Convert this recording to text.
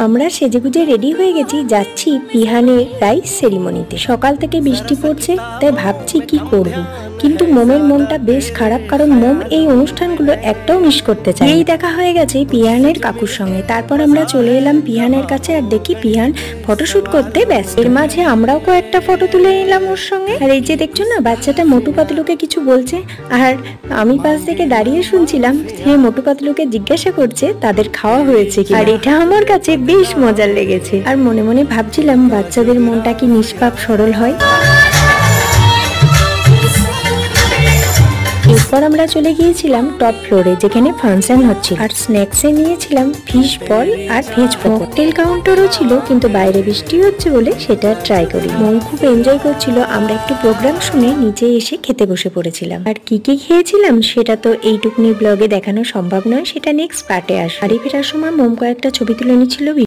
আমরা সেজেগুজে রেডি হয়ে গেছি, যাচ্ছি পিহানের রাইস সেরিমনিতে। সকাল থেকে বৃষ্টি পড়ছে, তাই ভাবছি কি করব, কিন্তু মোমের মনটা বেশ খারাপ, কারণ মোম এই অনুষ্ঠানগুলো একটাও মিস করতে চায়। এই দেখা হয়ে গেছে পিহানের কাকুর সঙ্গে। তারপর আমরা চলে এলাম পিহানের কাছে, আর দেখি পিহান ফটোশুট করতে ব্যস্ত। এর মাঝে আমরাও কয়েকটা ফটো তুলে নিলাম ওর সঙ্গে। আর এই যে দেখছো না, বাচ্চাটা মোটু পাতলুকে কিছু বলছে, আর আমি পাশ থেকে দাঁড়িয়ে শুনছিলাম। সে মোটু পাতলুকে জিজ্ঞাসা করছে তাদের খাওয়া হয়েছে কি। আর এটা আমার কাছে বেশ মজার লেগেছে। আর মনে মনে ভাবছিলাম বাচ্চাদের মনটা কি নিষ্পাপ সরল হয়। এরপর আমরা চলে গিয়েছিলাম টপ ফ্লোরে, যেখানে ফাংশন হচ্ছিল। আর স্ন্যাক্সে নিয়েছিলাম ফিশ বল আর ভেজ ককটেল কাউন্টারও ছিল, কিন্তু বাইরে বৃষ্টি হচ্ছে বলে সেটা ট্রাই করি। মন খুব এনজয় করছিল। আমরা একটু প্রোগ্রাম শুনে নিচে এসে খেতে বসে পড়েছিলাম। আর কি কি খেয়েছিলাম সেটা তো এইটুকুনি ব্লগে দেখানো সম্ভব নয়, সেটা নেক্সট পার্টে আসে। বাড়ি ফেরার সময় মোম কয়েকটা ছবি তুলে নিচ্ছিল।